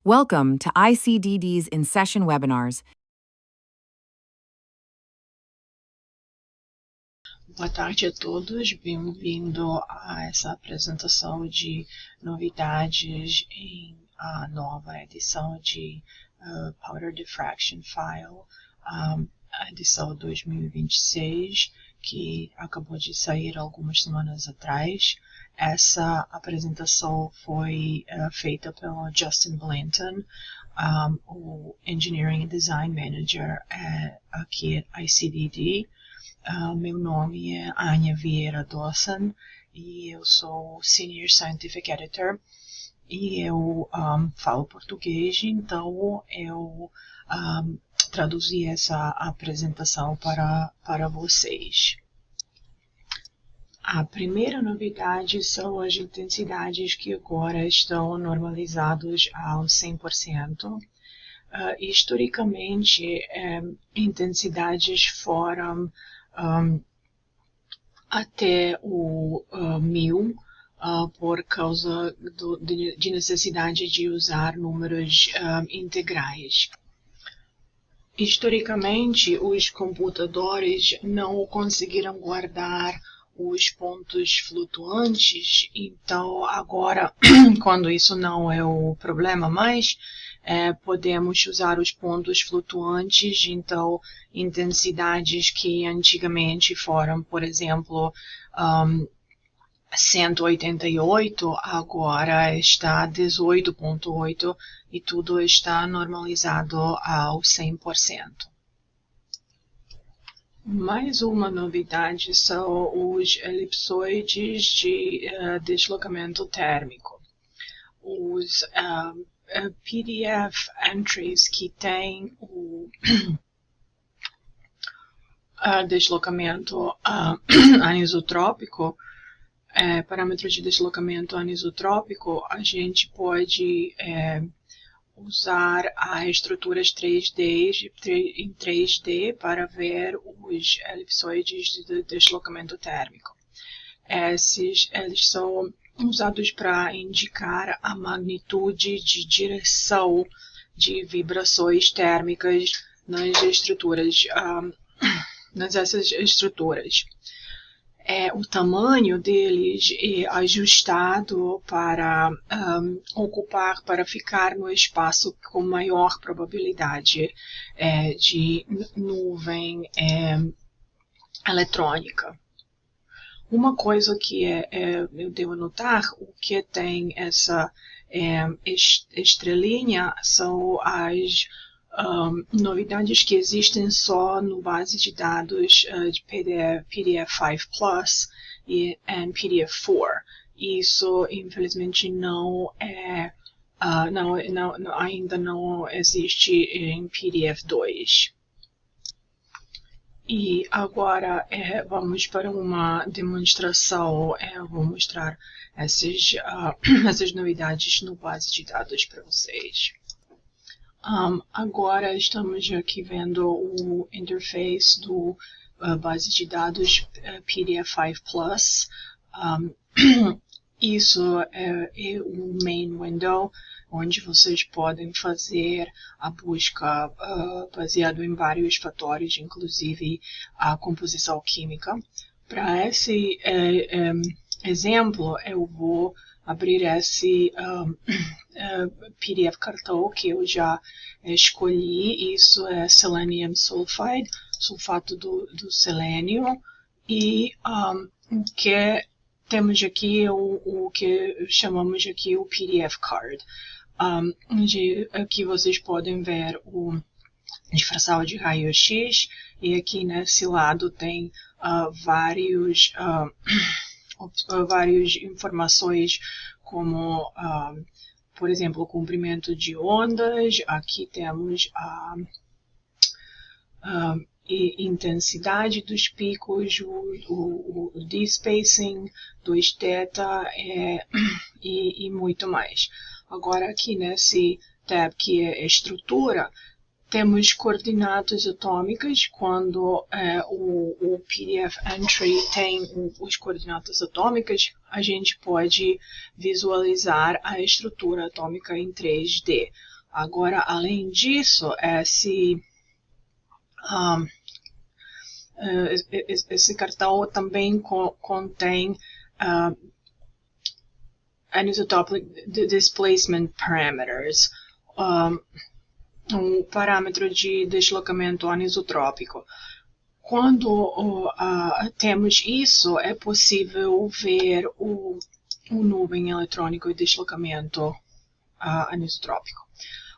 Welcome to ICDD's In-Session Webinars. Boa tarde a todos, bem-vindo a essa apresentação de novidades em a nova edição de Powder Diffraction File, a edição 2026, que acabou de sair algumas semanas atrás. Essa apresentação foi feita pelo Justin Blanton, o Engineering and Design Manager aqui at ICDD. Meu nome é Anya Vieira Dawson e eu sou Senior Scientific Editor e eu falo português, então eu traduzi essa apresentação para vocês. A primeira novidade são as intensidades que agora estão normalizadas ao 100%. Historicamente, intensidades foram até o 1000 por causa de necessidade de usar números integrais. Historicamente, os computadores não conseguiram guardar os pontos flutuantes, então agora, quando isso não é o problema mais, podemos usar os pontos flutuantes, então intensidades que antigamente foram, por exemplo, 188, agora está 18.8 e tudo está normalizado ao 100%. Mais uma novidade são os elipsoides de deslocamento térmico. Os PDF entries que têm o deslocamento anisotrópico, parâmetro de deslocamento anisotrópico, a gente pode usar as estruturas 3D em 3D para ver os elipsoides de deslocamento térmico. Eles são usados para indicar a magnitude de direção de vibrações térmicas nessas estruturas. O tamanho deles é ajustado para ficar no espaço com maior probabilidade de nuvem eletrônica. Uma coisa que eu devo notar, o que tem essa estrelinha são as novidades que existem só no base de dados de PDF5 Plus e PDF4. Isso, infelizmente, ainda não existe em PDF2. E agora vamos para uma demonstração. Eu vou mostrar essas novidades no base de dados para vocês. Agora estamos aqui vendo o interface do base de dados PDF5 Plus. Isso é o main window, onde vocês podem fazer a busca baseado em vários fatores, inclusive a composição química. Para esse exemplo, eu vou abrir esse PDF cartão que eu já escolhi. Isso é Selenium Sulfide, sulfato do selênio, e o que temos aqui o que chamamos aqui o PDF Card. Aqui vocês podem ver o disfarçado de raio-x, e aqui nesse lado tem várias informações como, por exemplo, o comprimento de ondas. Aqui temos a intensidade dos picos, o despacing, 2θ e muito mais. Agora aqui nesse tab que é estrutura, temos coordenadas atômicas. Quando o PDF entry tem as coordenadas atômicas, a gente pode visualizar a estrutura atômica em 3D. Agora, além disso, esse cartão também contém anisotropic displacement parameters, um parâmetro de deslocamento anisotrópico. Quando temos isso, é possível ver o nuvem eletrônico e deslocamento anisotrópico.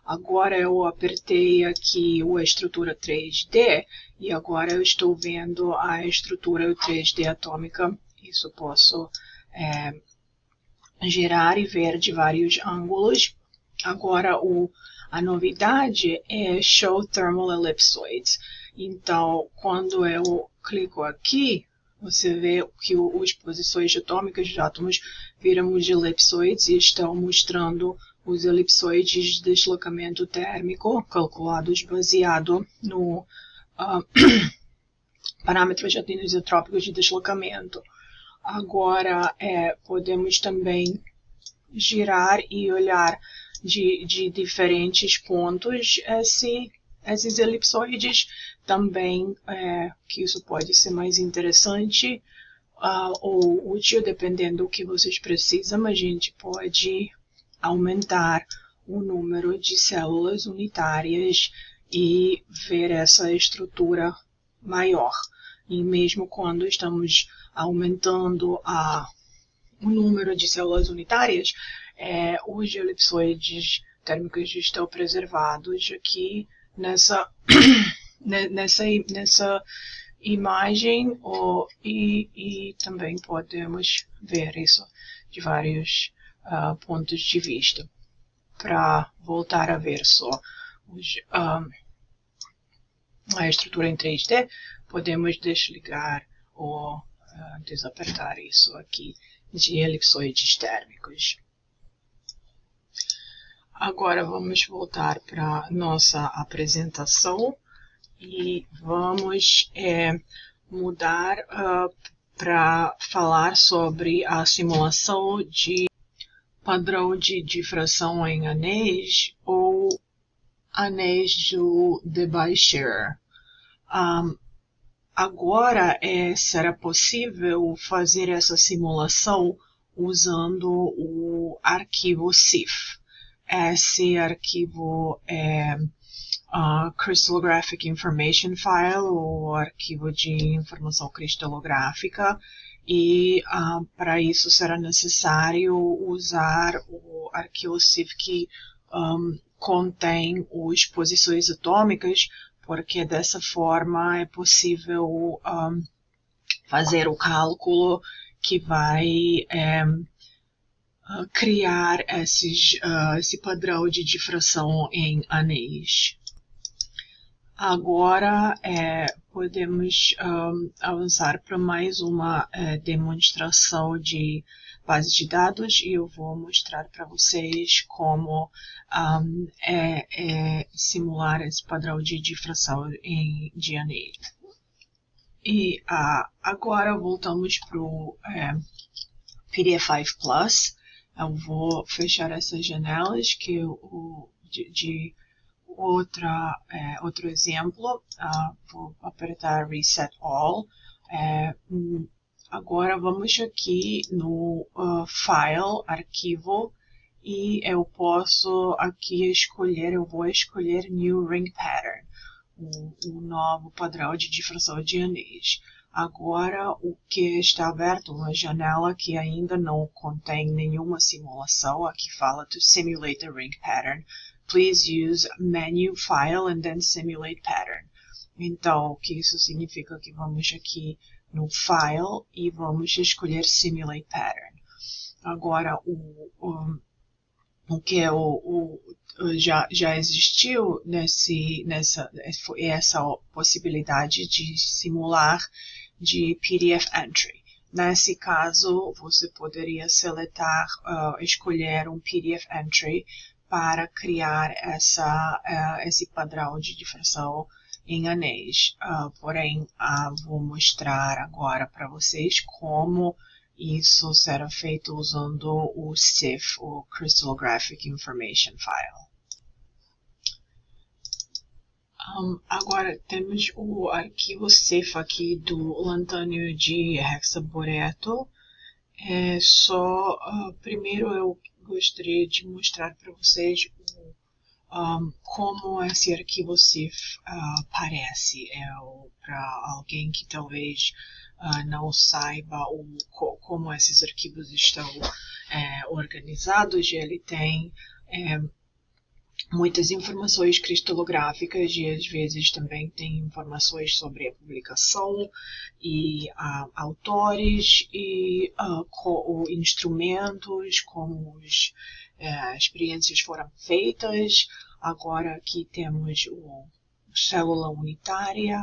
Agora eu apertei aqui a estrutura 3D e agora eu estou vendo a estrutura 3D atômica. Isso posso girar e ver de vários ângulos. Agora a novidade é Show Thermal Ellipsoids. Então, quando eu clico aqui, você vê que as posições atômicas de átomos viram os elipsoides e estão mostrando os elipsoides de deslocamento térmico calculados baseado no parâmetros anisotrópicos de deslocamento. Agora, podemos também girar e olhar de diferentes pontos esses elipsoides. Também, que isso pode ser mais interessante ou útil, dependendo do que vocês precisam, a gente pode aumentar o número de células unitárias e ver essa estrutura maior. E mesmo quando estamos aumentando o número de células unitárias, os elipsoides térmicos estão preservados aqui nessa imagem, e também podemos ver isso de vários pontos de vista. Para voltar a ver só a estrutura em 3D, podemos desligar ou desapertar isso aqui de elipsoides térmicos. Agora vamos voltar para nossa apresentação e vamos mudar para falar sobre a simulação de padrão de difração em anéis ou anéis do Debye-Scherrer. Agora será possível fazer essa simulação usando o arquivo CIF. Esse arquivo é Crystallographic Information File, ou arquivo de informação cristalográfica, e para isso será necessário usar o arquivo CIF que contém as posições atômicas, porque dessa forma é possível fazer o cálculo que vai criar esse padrão de difração em anéis. Agora podemos avançar para mais uma demonstração de base de dados, e eu vou mostrar para vocês como simular esse padrão de difração de anéis. E agora voltamos para o PDF5 Plus. Eu vou fechar essas janelas que de outro exemplo. Vou apertar Reset All. Agora vamos aqui no File, Arquivo, e eu posso aqui escolher, eu vou escolher New Ring Pattern, o novo padrão de difração de anéis. Agora, o que está aberto, uma janela que ainda não contém nenhuma simulação, aqui fala to simulate a ring pattern. Please use menu, file, and then simulate pattern. Então, o que isso significa? Que vamos aqui no file e vamos escolher simulate pattern. Agora, o que já existiu essa possibilidade de simular de PDF Entry. Nesse caso, você poderia escolher um PDF Entry para criar esse padrão de difração em anéis. Porém, vou mostrar agora para vocês como isso será feito usando o CIF, o Crystallographic Information File. Agora temos o arquivo CIF aqui do lantânio de hexaboreto. Primeiro eu gostaria de mostrar para vocês como esse arquivo CIF parece. Para alguém que talvez não saiba como esses arquivos estão organizados, ele tem muitas informações cristalográficas e às vezes também tem informações sobre a publicação e autores e instrumentos, como as experiências foram feitas. Agora aqui temos o célula unitária,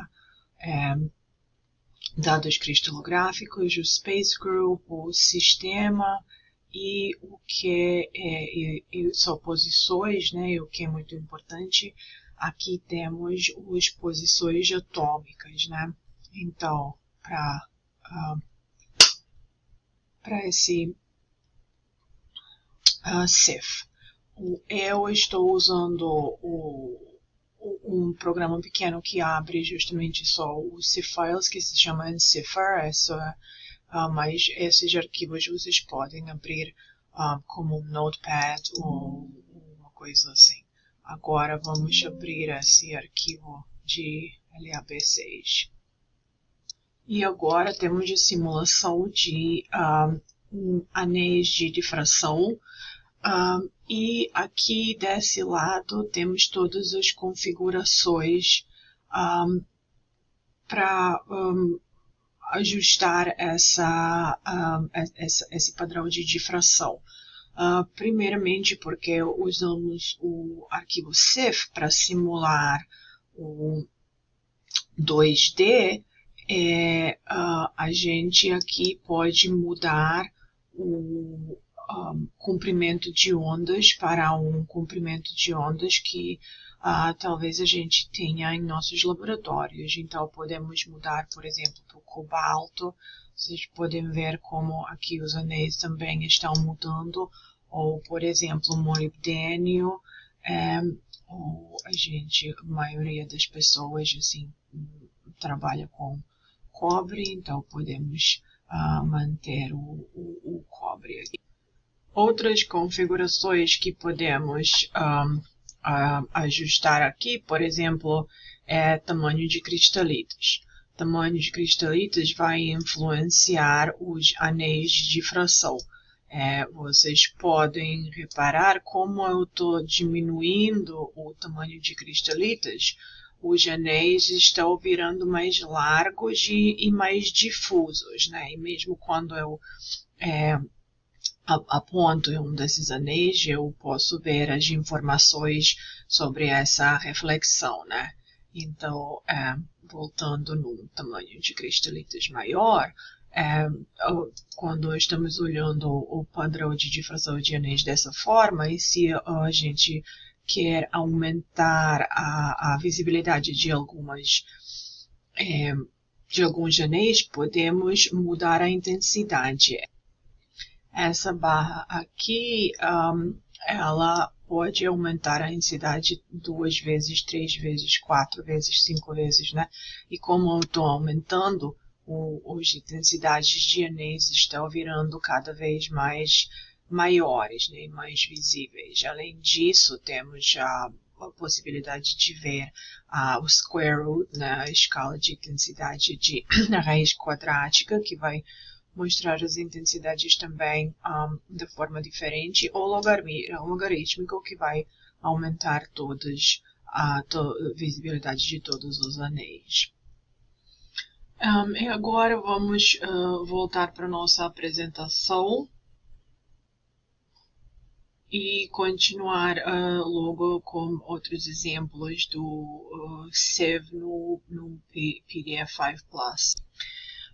dados cristalográficos, o Space Group, o sistema e o que são posições, né? E o que é muito importante, aqui temos as posições atômicas, né? Então, para esse CIF, eu estou usando um programa pequeno que abre justamente só os CIF files, que se chama Encipher. Mas esses arquivos vocês podem abrir como um notepad ou uma coisa assim. Agora vamos abrir esse arquivo de LAB6. E agora temos a simulação de anéis de difração. E aqui desse lado temos todas as configurações para ajustar esse padrão de difração. Primeiramente porque usamos o arquivo CIF para simular o 2D, a gente aqui pode mudar o comprimento de ondas para um comprimento de ondas que talvez a gente tenha em nossos laboratórios. Então podemos mudar, por exemplo, para o cobalto. Vocês podem ver como aqui os anéis também estão mudando. Ou, por exemplo, molibdênio. Ou a maioria das pessoas assim trabalha com cobre, então podemos manter o cobre aqui. Outras configurações que podemos ajustar aqui, por exemplo, tamanho de cristalitos. Tamanho de cristalitos vai influenciar os anéis de difração. Vocês podem reparar como eu estou diminuindo o tamanho de cristalitos, os anéis estão virando mais largos e mais difusos, né? E mesmo quando eu aponto em um desses anéis, eu posso ver as informações sobre essa reflexão, né? Então, voltando no tamanho de cristalitos maior, quando estamos olhando o padrão de difração de anéis dessa forma, e se a gente quer aumentar a visibilidade de alguns anéis, podemos mudar a intensidade. Essa barra aqui, ela pode aumentar a intensidade 2 vezes, 3 vezes, 4 vezes, 5 vezes, né? E como eu estou aumentando, as intensidades de anéis estão virando cada vez mais maiores, né? E mais visíveis. Além disso, temos a possibilidade de ver o square root, né? A escala de intensidade de raiz quadrática, que vai mostrar as intensidades também de forma diferente, ou logarítmico, que vai aumentar a visibilidade de todos os anéis. E agora vamos voltar para a nossa apresentação e continuar logo com outros exemplos do CIV no PDF5 Plus.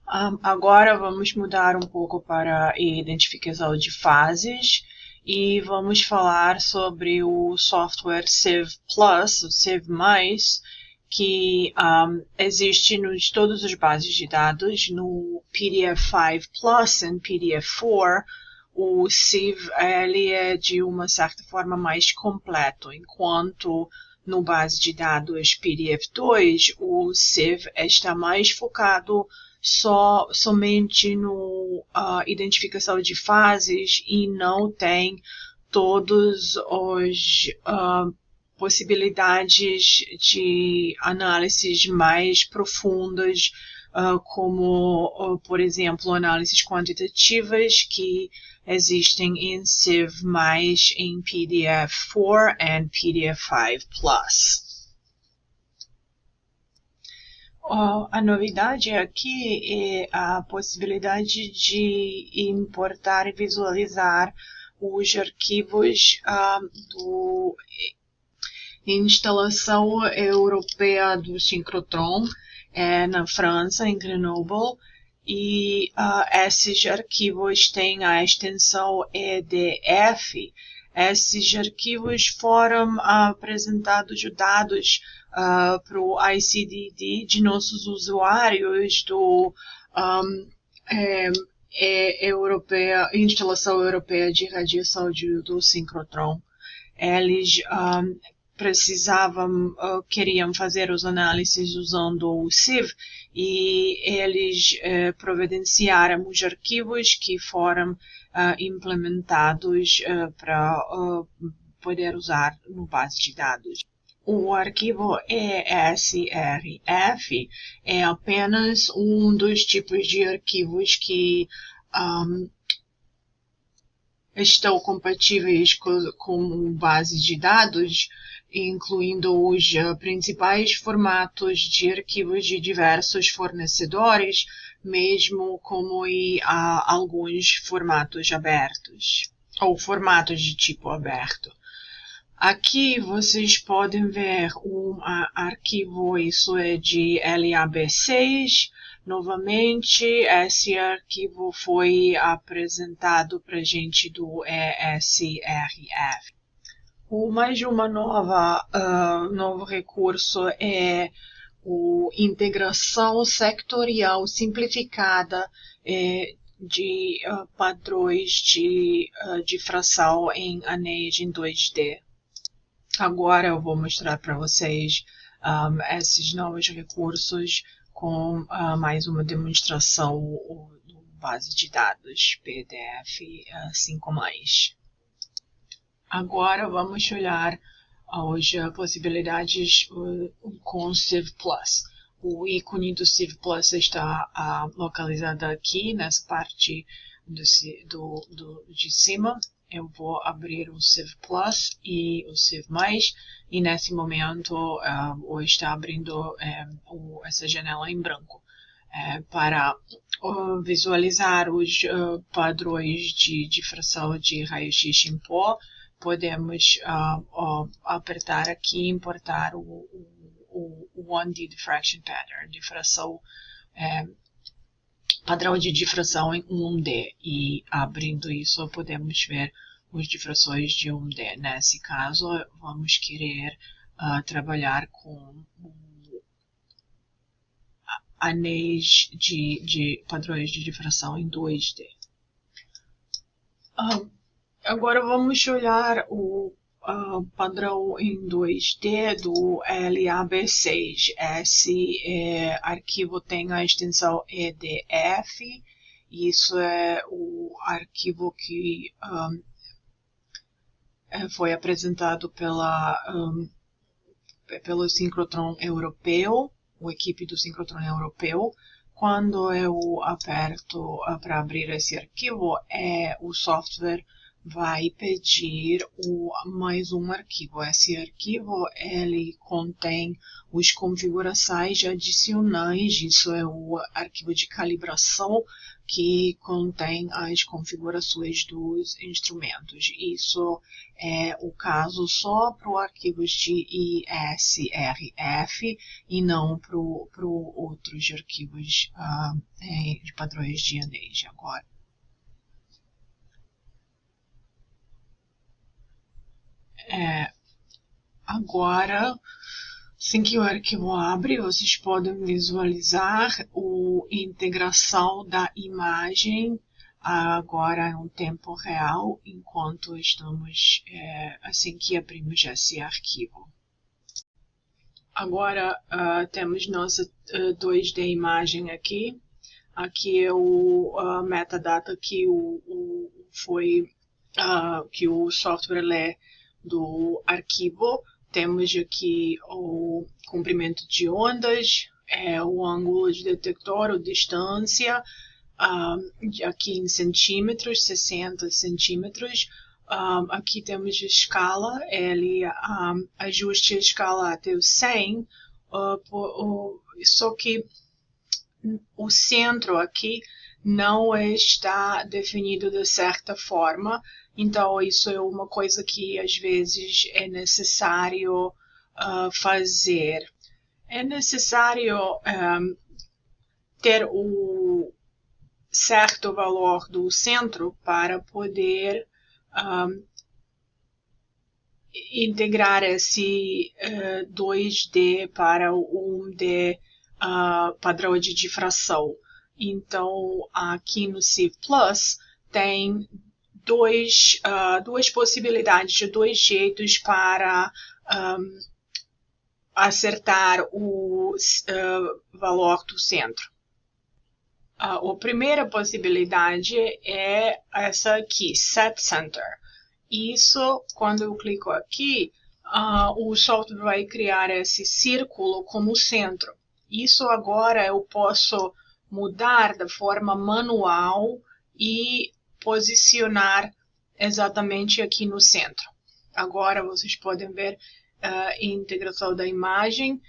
Agora vamos mudar um pouco para a identificação de fases e vamos falar sobre o software CIV Plus, o CIV+, que existe em todas as bases de dados. No PDF5 Plus e PDF4, o CIV ele é de uma certa forma mais completo, enquanto no base de dados PDF2, o Sieve está mais focado somente no identificação de fases e não tem todos os possibilidades de análises mais profundas, como, por exemplo, análises quantitativas que existem em Sieve, mais em PDF4 e PDF5 Plus. A novidade aqui é a possibilidade de importar e visualizar os arquivos do Instalação Europeia do Synchrotron, na França, em Grenoble, e esses arquivos têm a extensão EDF. Esses arquivos foram apresentados, dados para o ICDD de nossos usuários do Instalação Europeia de Radiação do Synchrotron. Eles queriam fazer os análises usando o Sieve e eles providenciaram os arquivos que foram implementados para poder usar no base de dados. O arquivo ESRF é apenas um dos tipos de arquivos que estão compatíveis com base de dados, incluindo os principais formatos de arquivos de diversos fornecedores, mesmo como alguns formatos abertos, ou formatos de tipo aberto. Aqui vocês podem ver um arquivo, isso é de LAB6. Novamente, esse arquivo foi apresentado para a gente do ESRF. Mais uma novo recurso é a integração sectorial simplificada de padrões de difração em anéis em 2D. Agora eu vou mostrar para vocês esses novos recursos com mais uma demonstração do base de dados PDF 5+. Agora vamos olhar as possibilidades com o Sieve Plus. O ícone do Sieve Plus está localizado aqui, nessa parte de cima. Eu vou abrir o Sieve Plus e o Sieve+, e nesse momento eu estou abrindo essa janela em branco. Para visualizar os padrões de difração de raio-x em pó, podemos apertar aqui e importar o 1D Diffraction Pattern, padrão de difração em 1D, e abrindo isso podemos ver as difrações de 1D. Nesse caso, vamos querer trabalhar com anéis de padrões de difração em 2D. Agora vamos olhar o padrão em 2D do LAB6. Esse arquivo tem a extensão EDF. Isso é o arquivo que foi apresentado pelo Synchrotron Europeu, a equipe do Synchrotron Europeu. Quando eu aperto para abrir esse arquivo, o software vai pedir mais um arquivo. Esse arquivo ele contém as configurações adicionais. Isso é o arquivo de calibração que contém as configurações dos instrumentos. Isso é o caso só para os arquivos de ISRF e não para outros arquivos de padrões de anéis agora. Agora, assim que o arquivo abre, vocês podem visualizar a integração da imagem agora em um tempo real, enquanto estamos assim que abrimos esse arquivo. Agora temos nossa 2D imagem aqui. Aqui é a metadata que que o software lê do arquivo. Temos aqui o comprimento de ondas, o ângulo de detector, a distância, aqui em centímetros, 60 centímetros. Aqui temos a escala, ele ajuste a escala até o 100, só que o centro aqui não está definido de certa forma, então isso é uma coisa que às vezes é necessário fazer. É necessário ter o certo valor do centro para poder integrar esse 2D para o 1D padrão de difração. Então, aqui no C+, tem duas possibilidades, dois jeitos para acertar o valor do centro. A primeira possibilidade é essa aqui, Set Center. Isso, quando eu clico aqui, o software vai criar esse círculo como centro. Isso agora eu posso mudar da forma manual e posicionar exatamente aqui no centro. Agora vocês podem ver a integração da imagem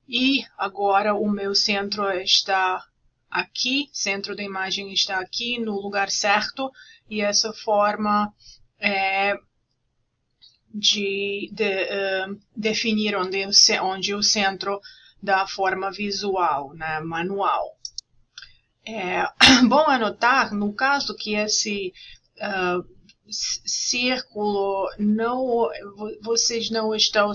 e agora o meu centro está aqui, centro da imagem está aqui no lugar certo e essa forma de definir onde o centro da forma visual, né, manual. É bom anotar, no caso que esse círculo vocês não estão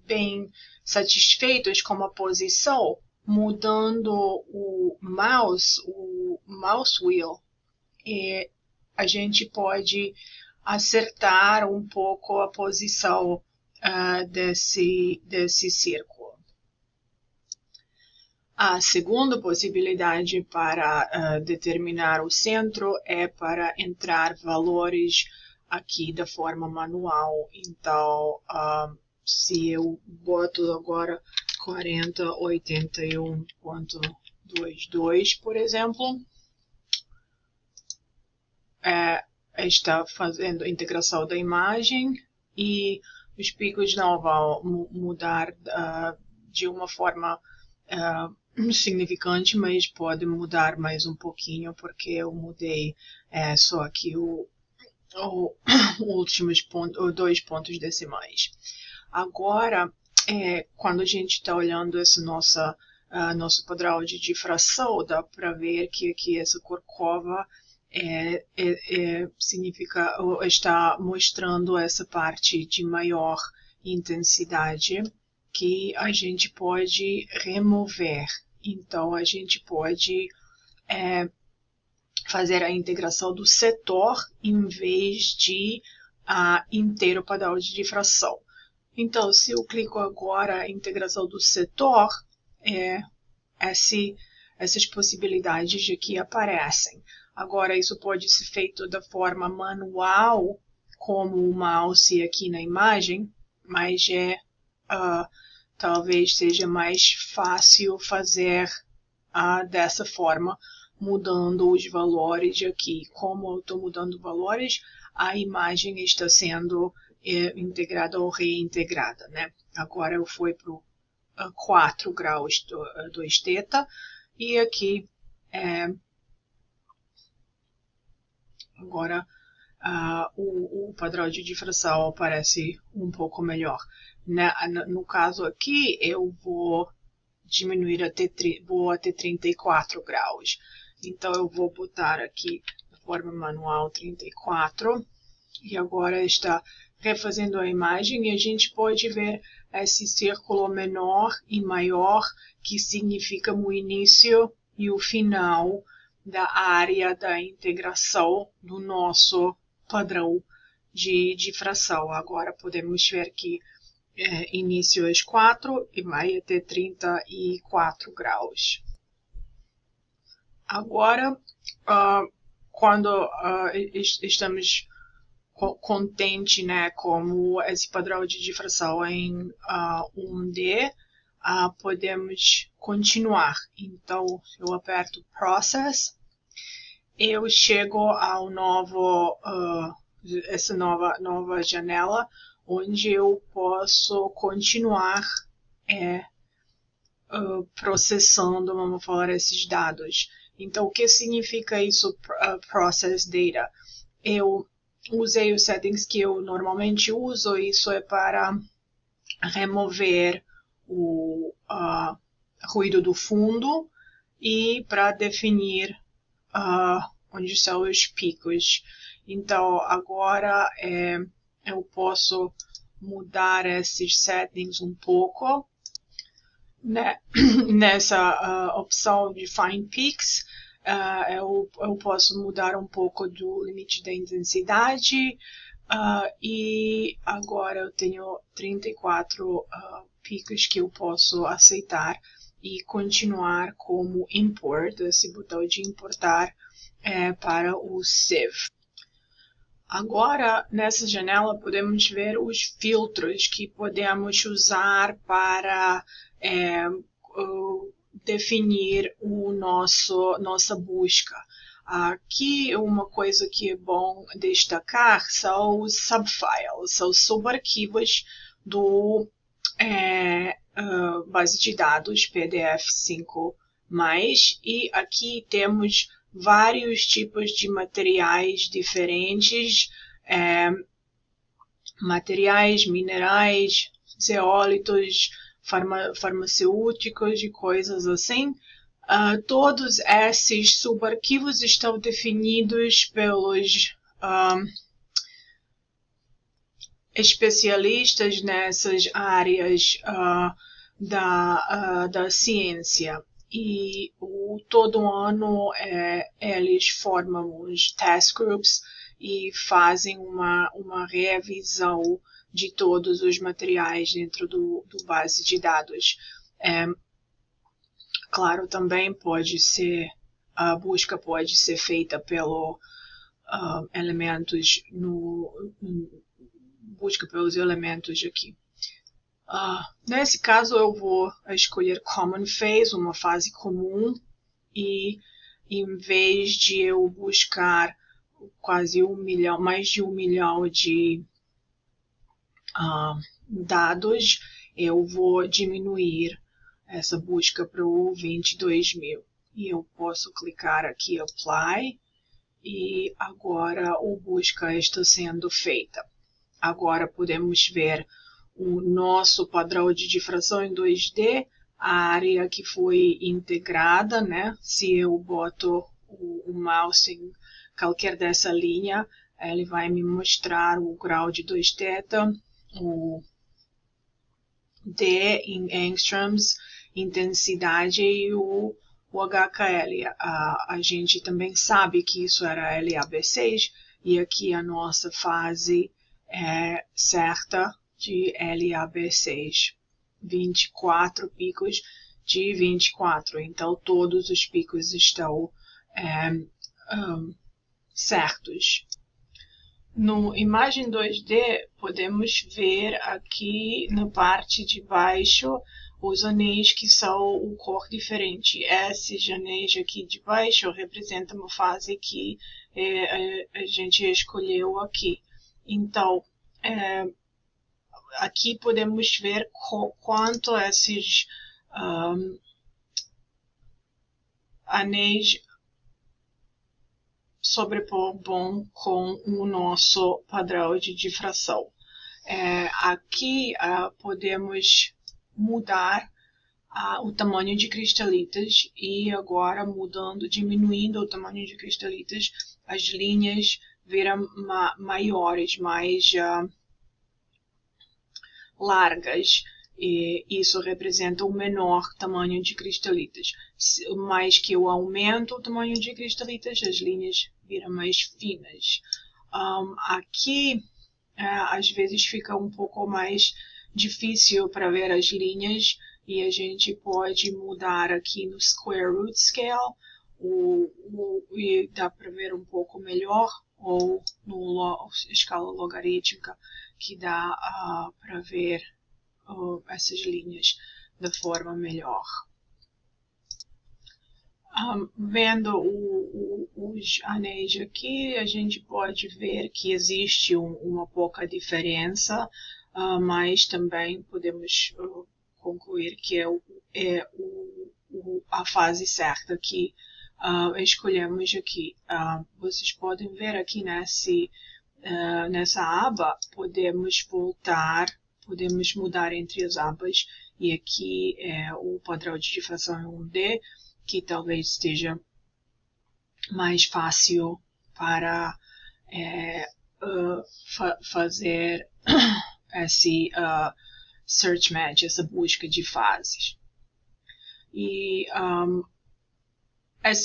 bem satisfeitos com a posição, mudando o mouse wheel, a gente pode acertar um pouco a posição desse círculo. A segunda possibilidade para determinar o centro é para entrar valores aqui da forma manual. Então, se eu boto agora 4081.22, por exemplo, está fazendo a integração da imagem e os picos não vão mudar de uma forma significante, mas pode mudar mais um pouquinho, porque eu mudei só aqui os últimos dois pontos decimais. Agora, quando a gente está olhando esse nosso padrão de difração, dá para ver que aqui essa corcova está mostrando essa parte de maior intensidade que a gente pode remover. Então, a gente pode fazer a integração do setor em vez de inteiro padrão de difração. Então, se eu clico agora a integração do setor, essas possibilidades aqui aparecem. Agora, isso pode ser feito da forma manual, como o mouse aqui na imagem, mas talvez seja mais fácil fazer dessa forma, mudando os valores aqui. Como eu estou mudando valores, a imagem está sendo integrada ou reintegrada, né? Agora eu fui para 4 graus 2θ e aqui agora o padrão de difração aparece um pouco melhor. No caso aqui, eu vou diminuir até 34 graus. Então, eu vou botar aqui de forma manual 34. E agora está refazendo a imagem e a gente pode ver esse círculo menor e maior, que significa o início e o final da área da integração do nosso padrão de difração. Agora podemos ver que início às 4 e vai até 34 graus. Agora, quando estamos contentes, né, como esse padrão de difração em 1D, podemos continuar. Então, eu aperto Process, eu chego ao essa nova janela, onde eu posso continuar processando, vamos falar, esses dados. Então, o que significa isso, Process Data? Eu usei os settings que eu normalmente uso, isso é para remover o ruído do fundo e para definir onde são os picos. Então, agora eu posso mudar esses settings um pouco. Nessa opção de Find Peaks, eu posso mudar um pouco do limite da intensidade e agora eu tenho 34 picos que eu posso aceitar e continuar como Import, esse botão de importar para o Sieve. Agora, nessa janela, podemos ver os filtros que podemos usar para definir nossa busca. Aqui, uma coisa que é bom destacar são os subfiles, são subarquivos do base de dados PDF5+, e aqui temos vários tipos de materiais diferentes, materiais, minerais, zeólitos, farmacêuticos e coisas assim. Todos esses subarquivos estão definidos pelos especialistas nessas áreas da ciência. E todo ano eles formam os task groups e fazem uma revisão de todos os materiais dentro do base de dados. Claro, também a busca pode ser feita pelo busca pelos elementos aqui. Nesse caso, eu vou escolher Common Phase, uma fase comum, e em vez de eu buscar quase mais de 1 milhão de dados, eu vou diminuir essa busca para o 22.000. E eu posso clicar aqui Apply, e agora a busca está sendo feita. Agora podemos ver o nosso padrão de difração em 2D, a área que foi integrada, né? Se eu boto o mouse em qualquer dessa linha, ele vai me mostrar o grau de 2θ, o D em angstroms, intensidade e o HKL. A gente também sabe que isso era LAB6 e aqui a nossa fase certa de LAB6, 24 picos de 24, então todos os picos estão certos. No imagem 2D, podemos ver aqui na parte de baixo os anéis que são o cor diferente. Esses anéis aqui de baixo representam uma fase que a gente escolheu aqui. Então, aqui podemos ver quanto esses anéis sobrepõem com o nosso padrão de difração. Aqui podemos mudar o tamanho de cristalitas e agora diminuindo o tamanho de cristalitas, as linhas viram maiores, mais largas, e isso representa um menor tamanho de cristalitas. Mais que eu aumento o tamanho de cristalitas, as linhas viram mais finas. Aqui, às vezes fica um pouco mais difícil para ver as linhas e a gente pode mudar aqui no Square Root Scale e dá para ver um pouco melhor, ou no escala logarítmica, que dá para ver essas linhas de forma melhor. Vendo os anéis aqui, a gente pode ver que existe uma pouca diferença, mas também podemos concluir que é a fase certa que escolhemos aqui. Vocês podem ver aqui nessa aba, podemos mudar entre as abas, e aqui é o padrão de difração em 1D, que talvez esteja mais fácil para fazer esse search match, essa busca de fases. E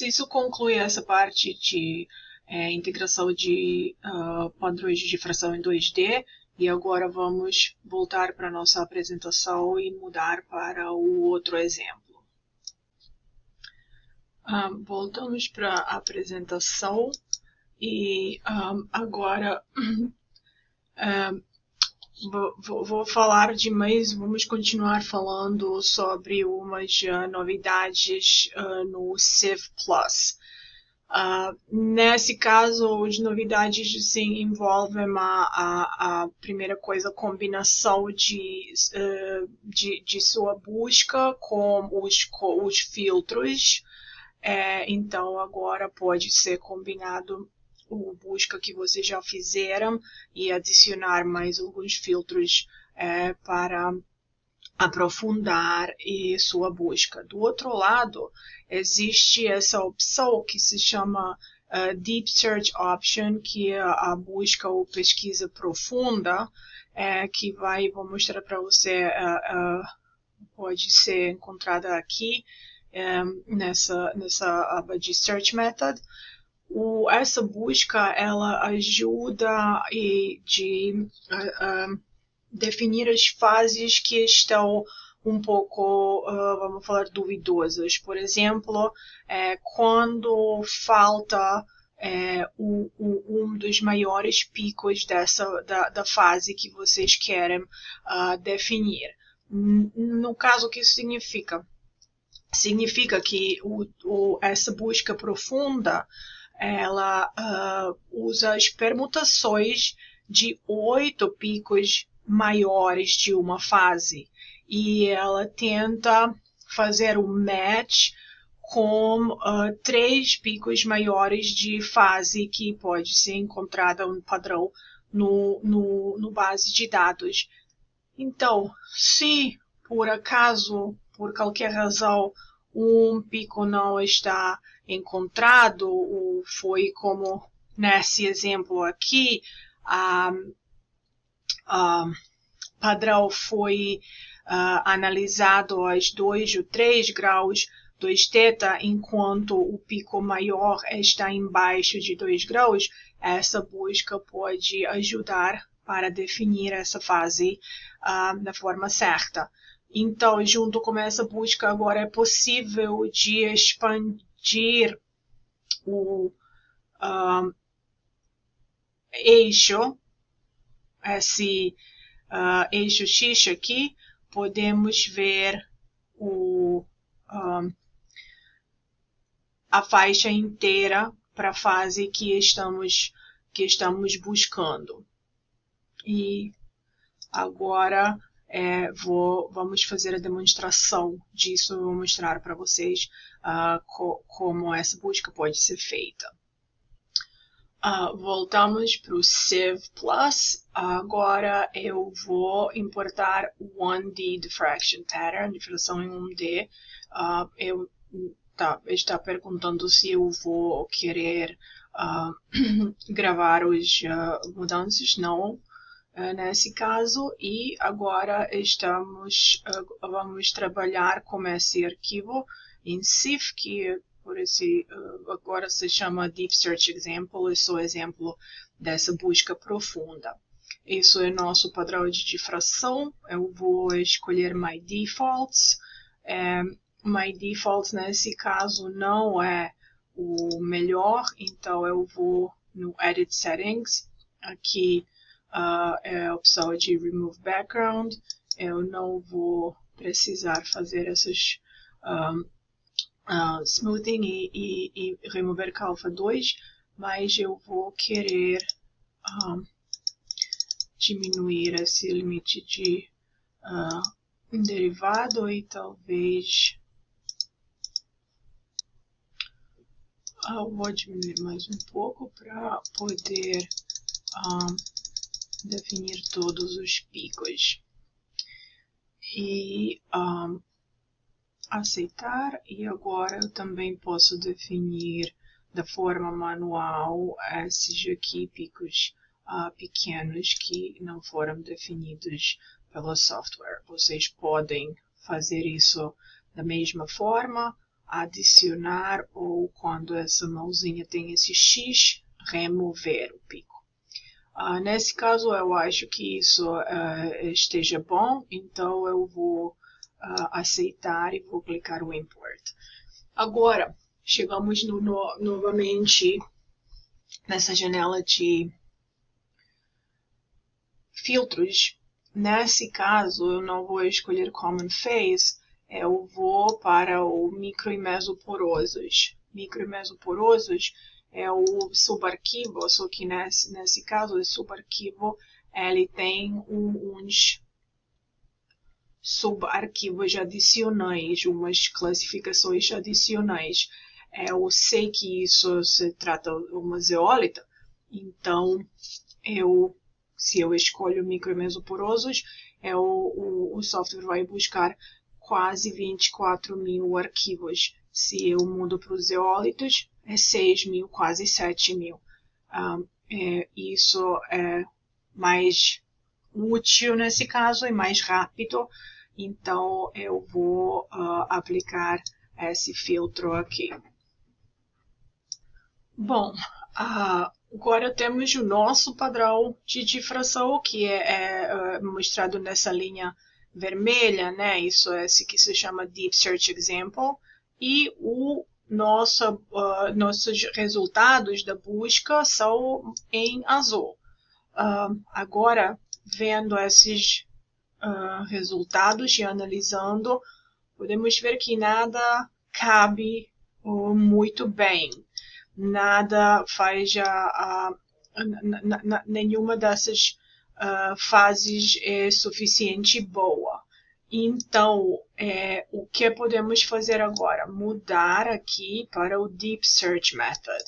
isso conclui essa parte de integração de padrões de difração em 2D, e agora vamos voltar para a nossa apresentação e mudar para o outro exemplo. Voltamos para a apresentação e agora vou falar vamos continuar falando sobre umas novidades no Civ+. Nesse caso, as novidades sim, envolvem a primeira coisa, a combinação de sua busca com os filtros. Então, agora pode ser combinado o busca que vocês já fizeram e adicionar mais alguns filtros para aprofundar sua busca. Do outro lado, existe essa opção que se chama Deep Search Option, que é a busca ou pesquisa profunda, que vou mostrar para você, pode ser encontrada aqui, nessa aba de Search Method. Essa busca, ela ajuda a definir as fases que estão um pouco, vamos falar, duvidosas. Por exemplo, quando falta um dos maiores picos da fase que vocês querem definir. No caso, o que isso significa? Significa que essa busca profunda, ela usa as permutações de 8 picos maiores de uma fase, e ela tenta fazer um match com 3 picos maiores de fase que pode ser encontrada um padrão no base de dados. Então, se por acaso, por qualquer razão, um pico não está encontrado, ou foi como nesse exemplo aqui, padrão foi analisado aos 2 ou 3 graus 2θ, enquanto o pico maior está embaixo de 2 graus, essa busca pode ajudar para definir essa fase da forma certa. Então, junto com essa busca, agora é possível de expandir o eixo, esse eixo X aqui. Podemos ver a faixa inteira para a fase que estamos buscando. E agora vamos fazer a demonstração disso. Eu vou mostrar para vocês como essa busca pode ser feita. Voltamos para o Civ+. Agora eu vou importar o 1D Diffraction Pattern, difração em 1D. Está perguntando se eu vou querer gravar as mudanças. Não, nesse caso. E agora vamos trabalhar com esse arquivo em Civ, que agora se chama Deep Search Example. Esse é o exemplo dessa busca profunda. Isso é nosso padrão de difração. Eu vou escolher My Defaults. My Defaults nesse caso não é o melhor, então eu vou no Edit Settings. Aqui é a opção de Remove Background. Eu não vou precisar fazer essas smoothing e remover Calfa 2, mas eu vou querer diminuir esse limite de derivado e talvez vou diminuir mais um pouco para poder definir todos os picos e aceitar. E agora eu também posso definir da forma manual esses aqui picos pequenos que não foram definidos pelo software. Vocês podem fazer isso da mesma forma, adicionar ou quando essa mãozinha tem esse X, remover o pico. Nesse caso eu acho que isso esteja bom, então eu vou aceitar e vou clicar o Import. Agora, chegamos novamente nessa janela de filtros. Nesse caso, eu não vou escolher Common Phase, eu vou para o micro e mesoporosos. Micro e mesoporosos é o subarquivo, só que nesse caso, o subarquivo ele tem uns subarquivos adicionais, umas classificações adicionais. Eu sei que isso se trata de uma zeólita, então se eu escolho micro e mesoporosos, o software vai buscar quase 24.000 arquivos. Se eu mudo para os zeólitos, é 6.000, quase 7.000. Isso é mais útil nesse caso, é mais rápido, então eu vou aplicar esse filtro aqui. Bom, agora temos o nosso padrão de difração, que é mostrado nessa linha vermelha, né? Isso é esse que se chama Deep Search Example, e nossos resultados da busca são em azul. Agora, vendo esses resultados e analisando, podemos ver que nada cabe muito bem. Nada faz nenhuma dessas fases é suficiente boa. Então, o que podemos fazer agora? Mudar aqui para o Deep Search Method.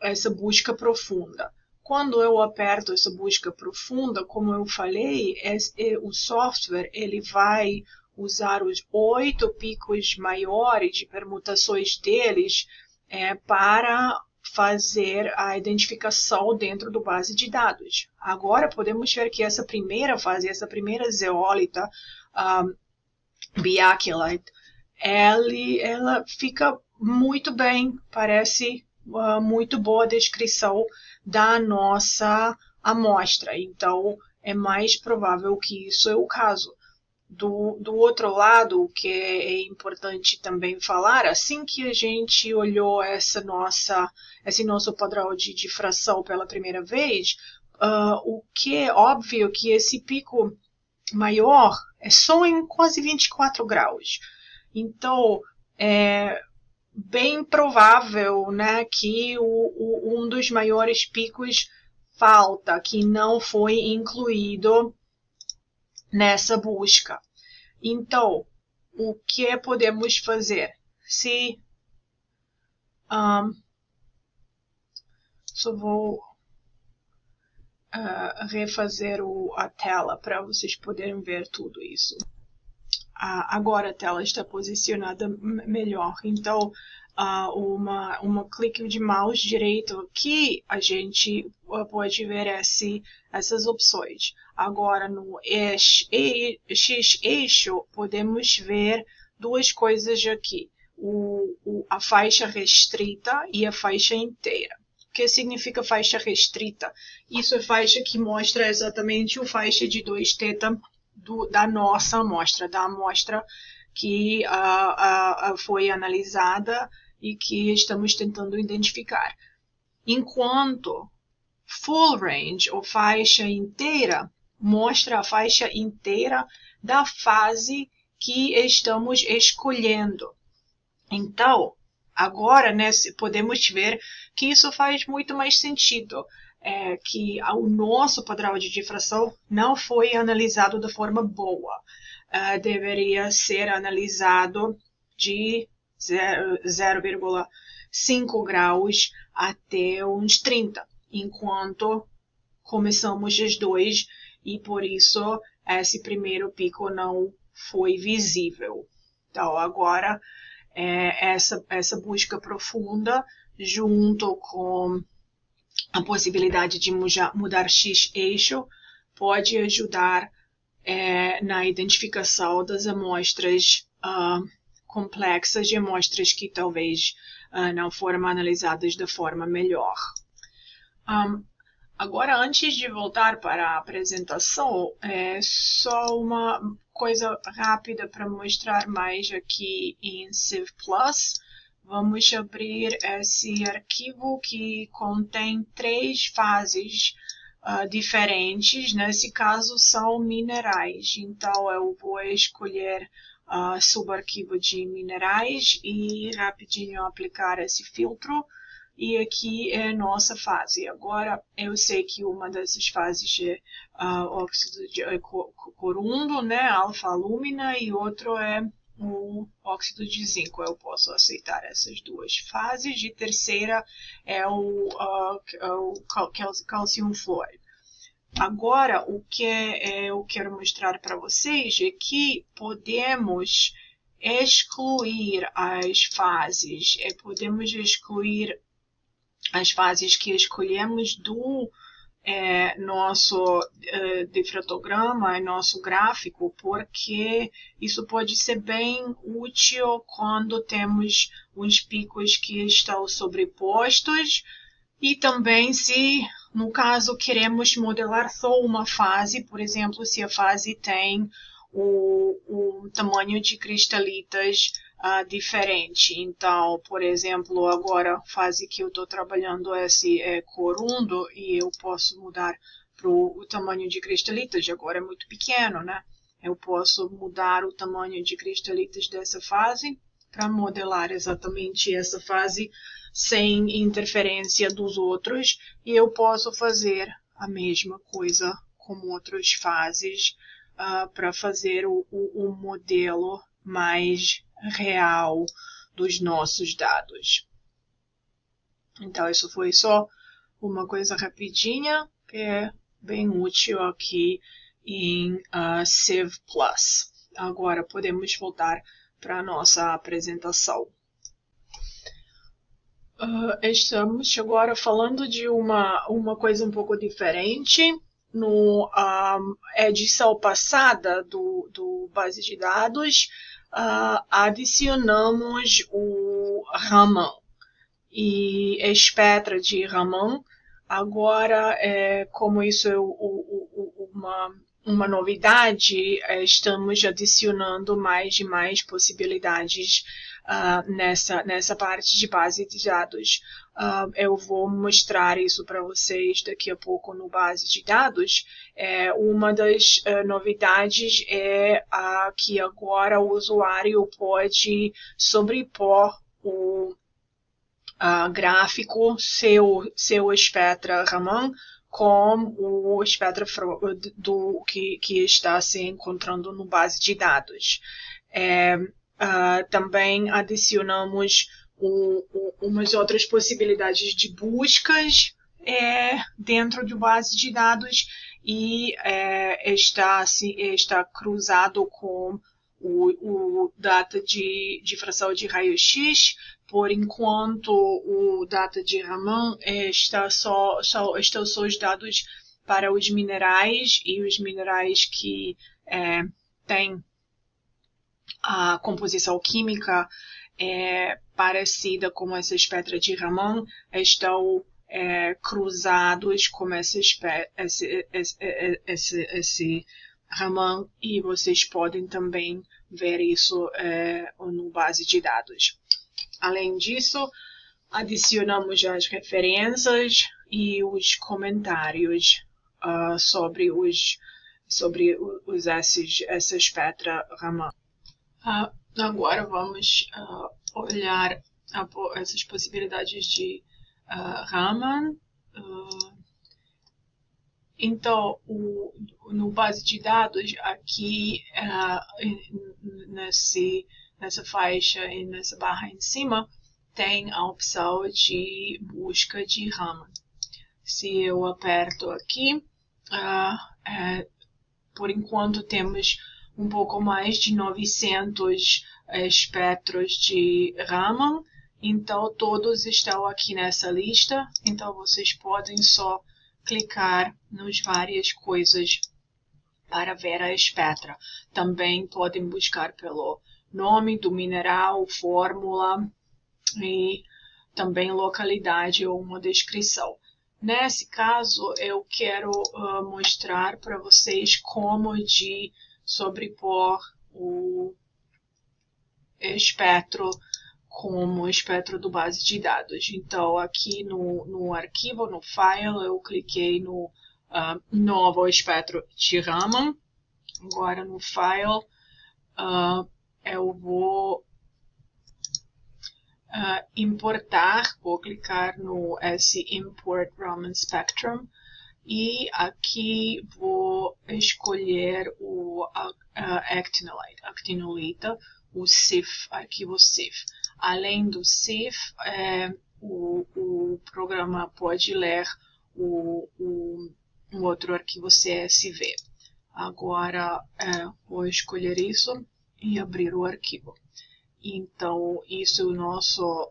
Essa busca profunda. Quando eu aperto essa busca profunda, como eu falei, o software ele vai usar os 8 picos maiores de permutações deles para fazer a identificação dentro do base de dados. Agora podemos ver que essa primeira fase, essa primeira zeólita, Biaculite, ela fica muito bem, parece muito boa a descrição da nossa amostra. Então, é mais provável que isso é o caso. Do outro lado, o que é importante também falar, assim que a gente olhou esse nosso padrão de difração pela primeira vez, o que é óbvio que esse pico maior é só em quase 24 graus. Então, é bem provável, né, que um dos maiores picos falta, que não foi incluído nessa busca. Então, o que podemos fazer? Só vou refazer a tela para vocês poderem ver tudo isso. Agora a tela está posicionada melhor. Então, uma clique de mouse direito aqui, a gente pode ver essas opções. Agora, no X-eixo, podemos ver duas coisas aqui. A faixa restrita e a faixa inteira. que significa faixa restrita? Isso é faixa que mostra exatamente o faixa de 2θ da nossa amostra, da amostra que foi analisada e que estamos tentando identificar. Enquanto full range, ou faixa inteira, mostra a faixa inteira da fase que estamos escolhendo. Então, agora, né, podemos ver que isso faz muito mais sentido, que o nosso padrão de difração não foi analisado de forma boa. Deveria ser analisado de 0,5 graus até uns 30, enquanto começamos as 2 e por isso esse primeiro pico não foi visível. Então agora essa busca profunda junto com a possibilidade de mudar X-eixo pode ajudar na identificação das amostras complexas, de amostras que talvez não foram analisadas de forma melhor. Agora, antes de voltar para a apresentação, só uma coisa rápida para mostrar mais aqui em Civ+. Vamos abrir esse arquivo que contém 3 fases diferentes. Nesse caso, são minerais. Então, eu vou escolher subarquivo de minerais e rapidinho aplicar esse filtro. E aqui é a nossa fase. Agora, eu sei que uma dessas fases é óxido de corundo, né, alfa-alúmina, e outro é o óxido de zinco. Eu posso aceitar essas 2 fases. E terceira é o calcium fluoride. Agora, o que eu quero mostrar para vocês é que podemos excluir as fases. Podemos excluir as fases que escolhemos do nosso difratograma, nosso gráfico, porque isso pode ser bem útil quando temos uns picos que estão sobrepostos e também se, no caso, queremos modelar só uma fase, por exemplo, se a fase tem o tamanho de cristalitas diferente. Então, por exemplo, agora a fase que eu estou trabalhando é corundo e eu posso mudar para o tamanho de cristalitas. Agora é muito pequeno, né? Eu posso mudar o tamanho de cristalitas dessa fase para modelar exatamente essa fase sem interferência dos outros. E eu posso fazer a mesma coisa com outras fases para fazer o modelo mais real dos nossos dados. Então, isso foi só uma coisa rapidinha, que é bem útil aqui em Civ+. Agora, podemos voltar para a nossa apresentação. Estamos agora falando de uma coisa um pouco diferente. Na edição passada do base de dados, adicionamos o Raman e a espectra de Raman. Agora, como isso é uma novidade, estamos adicionando mais e mais possibilidades nessa parte de base de dados. Eu vou mostrar isso para vocês daqui a pouco no base de dados. Uma das novidades é que agora o usuário pode sobrepor o gráfico seu espectra Raman com o espectra que está se encontrando no base de dados. Também adicionamos umas outras possibilidades de buscas dentro do base de dados e está cruzado com o data de difração de raio-x. Por enquanto, o data de Raman estão só os dados para os minerais e os minerais que têm a composição química parecida com essa espectra de Raman estão cruzados com esse Raman, e vocês podem também ver isso no base de dados. Além disso, adicionamos as referências e os comentários sobre esse espectro Raman. Agora vamos olhar essas possibilidades de Raman. Então, no base de dados, aqui nessa faixa e nessa barra em cima, tem a opção de busca de Raman. Se eu aperto aqui, por enquanto temos um pouco mais de 900 espectros de Raman. Então, todos estão aqui nessa lista. Então, vocês podem só clicar nas várias coisas para ver a espectra. Também podem buscar pelo nome do mineral, fórmula e também localidade ou uma descrição. Nesse caso, eu quero mostrar para vocês como de sobrepor o espectro como o espectro do base de dados. Então, aqui no arquivo, no file, eu cliquei no novo espectro de Raman. Agora, no file, eu vou importar, vou clicar no Import Raman Spectrum, e aqui vou escolher o actinolita, o CIF, arquivo CIF. Além do CIF, o programa pode ler o outro arquivo CSV. Agora, vou escolher isso e abrir o arquivo. Então, isso é o nosso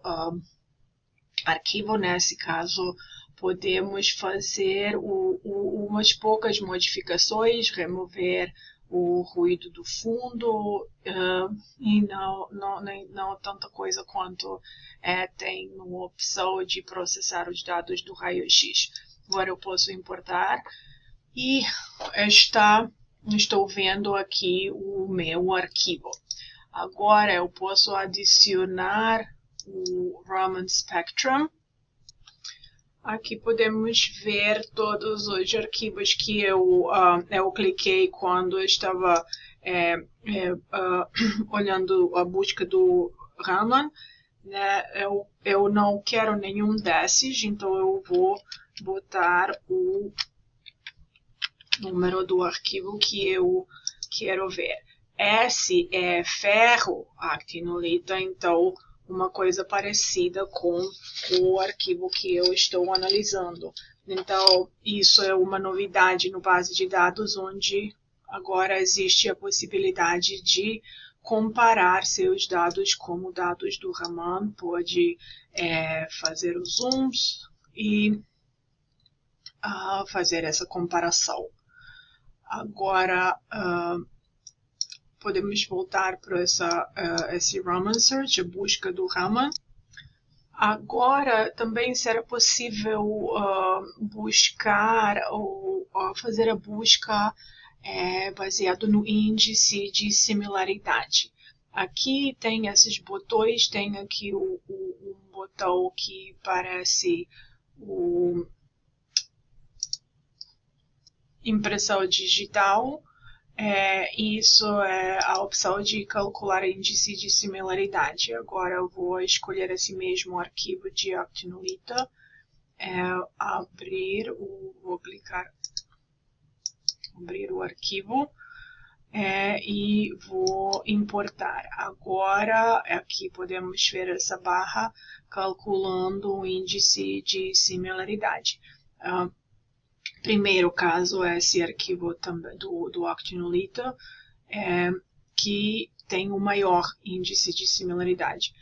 arquivo. Nesse caso, podemos fazer umas poucas modificações, remover o ruído do fundo e não tanta coisa quanto tem na opção de processar os dados do raio-x. Agora eu posso importar e estou vendo aqui o meu arquivo. Agora eu posso adicionar o Raman Spectrum. Aqui podemos ver todos os arquivos que eu cliquei quando eu estava olhando a busca do Raman. Eu não quero nenhum desses, então eu vou botar o número do arquivo que eu quero ver. S é ferro actinolita, então uma coisa parecida com o arquivo que eu estou analisando. Então, isso é uma novidade no base de dados, onde agora existe a possibilidade de comparar seus dados como dados do Raman. Pode fazer os zooms e fazer essa comparação. Agora, podemos voltar para esse Raman Search, a busca do Raman. Agora, também será possível buscar ou fazer a busca baseado no índice de similaridade. Aqui tem esses botões, tem aqui um botão que parece impressão digital. Isso é a opção de calcular índice de similaridade. Agora eu vou escolher esse mesmo arquivo de actinolita, vou clicar abrir o arquivo e vou importar. Agora aqui podemos ver essa barra calculando o índice de similaridade. Primeiro caso é esse arquivo do actinolita, que tem o maior índice de similaridade.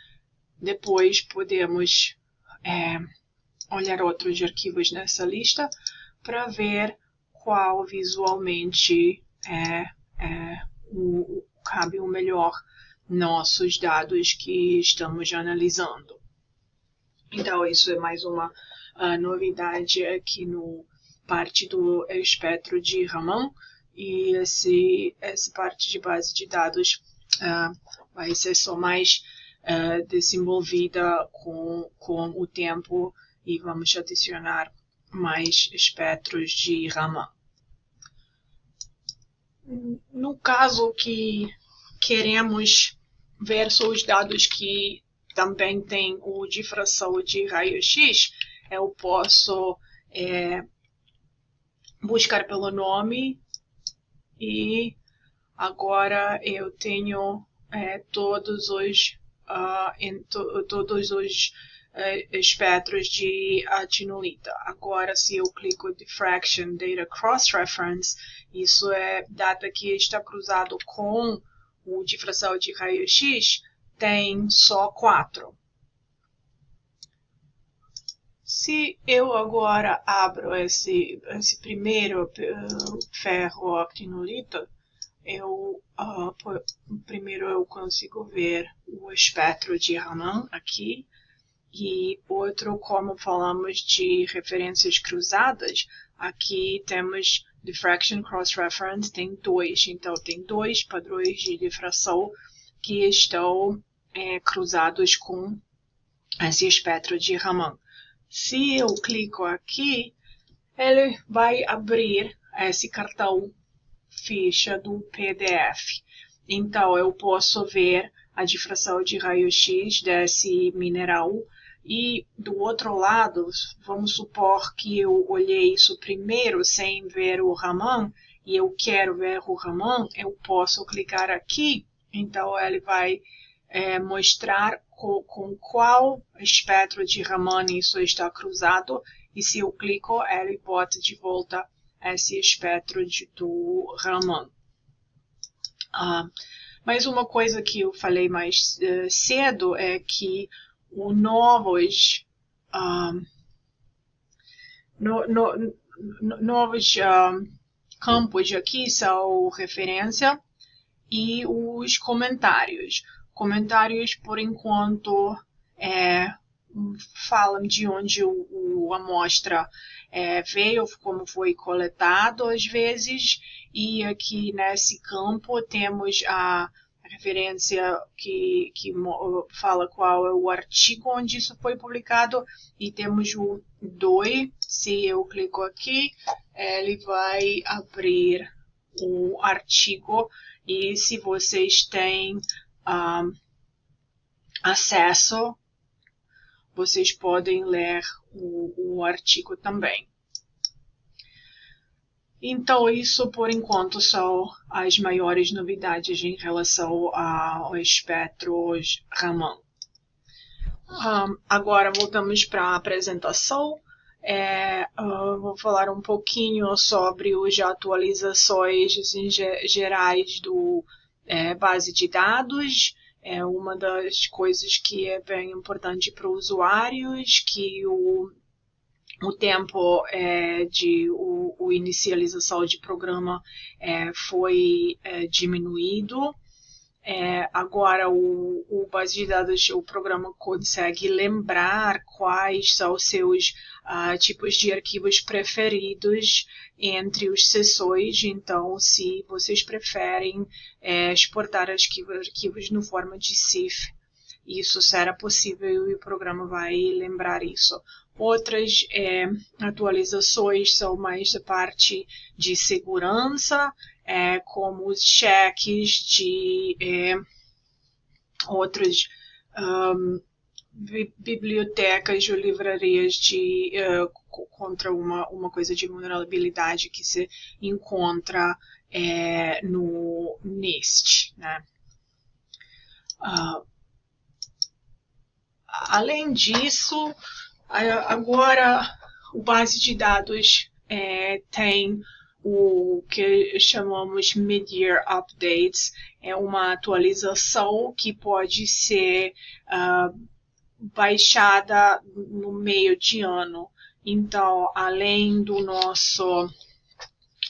Depois podemos olhar outros arquivos nessa lista para ver qual visualmente cabe o melhor nossos dados que estamos analisando. Então, isso é mais uma novidade aqui no parte do espectro de Raman, e essa parte de base de dados vai ser só mais desenvolvida com o tempo, e vamos adicionar mais espectros de Raman. No caso que queremos ver só os dados que também tem o difração de raio-x, eu posso buscar pelo nome, e agora eu tenho todos os espectros de atinolita. Agora, se eu clico Diffraction Data Cross-Reference, isso é data que está cruzado com o difração de raio-x, tem só 4. Se eu agora abro esse primeiro ferro actinolita, primeiro eu consigo ver o espectro de Raman aqui, e outro, como falamos de referências cruzadas, aqui temos Diffraction Cross-Reference, tem 2, então tem 2 padrões de difração que estão cruzados com esse espectro de Raman. Se eu clico aqui, ele vai abrir esse cartão ficha do PDF. Então, eu posso ver a difração de raio-x desse mineral. E do outro lado, vamos supor que eu olhei isso primeiro sem ver o Raman, e eu quero ver o Raman, eu posso clicar aqui. Então, ele vai mostrar com qual espectro de Raman isso está cruzado, e se eu clico, ele bota de volta esse espectro do Raman. Mas uma coisa que eu falei mais cedo é que os novos campos aqui são referência e os comentários. Comentários, por enquanto, falam de onde a amostra veio, como foi coletado às vezes, e aqui nesse campo temos a referência que fala qual é o artigo onde isso foi publicado, e temos o DOI. Se eu clico aqui, ele vai abrir o artigo, e se vocês têm acesso, vocês podem ler o artigo também. Então, isso por enquanto são as maiores novidades em relação ao espectro Raman. Agora voltamos para a apresentação. Vou falar um pouquinho sobre as atualizações gerais do base de dados. É uma das coisas que é bem importante para os usuários, que o tempo de inicialização de programa foi diminuído. Agora o base de dados, o programa consegue lembrar quais são os seus tipos de arquivos preferidos entre as sessões. Então, se vocês preferem exportar arquivos no forma de CIF, isso será possível e o programa vai lembrar isso. Outras atualizações são mais da parte de segurança, como os cheques de outras bibliotecas ou livrarias contra uma coisa de vulnerabilidade que se encontra no NIST, né? Além disso, agora o base de dados tem o que chamamos Mid-Year Updates. É uma atualização que pode ser baixada no meio de ano. Então, além do nosso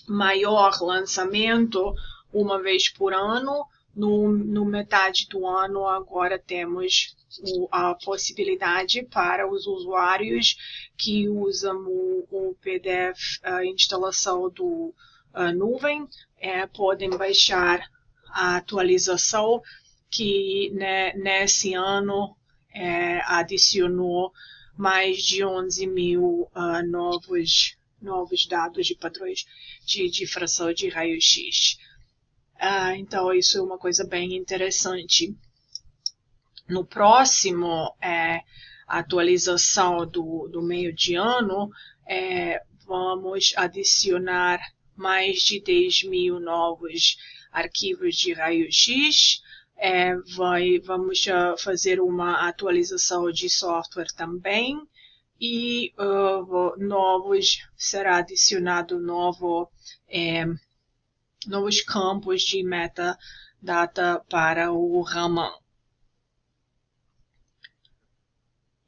maior lançamento, uma vez por ano, no metade do ano, agora temos a possibilidade para os usuários que usam o PDF, a instalação do nuvem, podem baixar a atualização que nesse ano adicionou mais de 11 mil novos dados de padrões de difração de raio-x. Então, isso é uma coisa bem interessante. No próximo atualização do meio de ano, vamos adicionar mais de 10 mil novos arquivos de raio-x. Vamos fazer uma atualização de software também. E será adicionado novos campos de metadata para o Raman.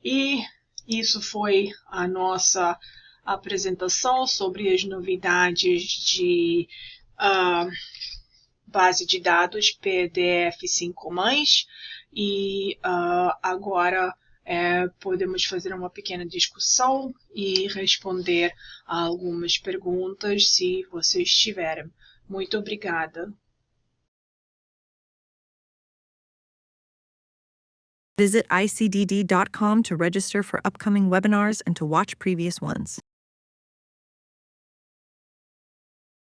E isso foi a nossa apresentação sobre as novidades de base de dados PDF 5+, e agora podemos fazer uma pequena discussão e responder a algumas perguntas se vocês tiverem. Muito obrigada. Visit icdd.com to register for upcoming webinars and to watch previous ones.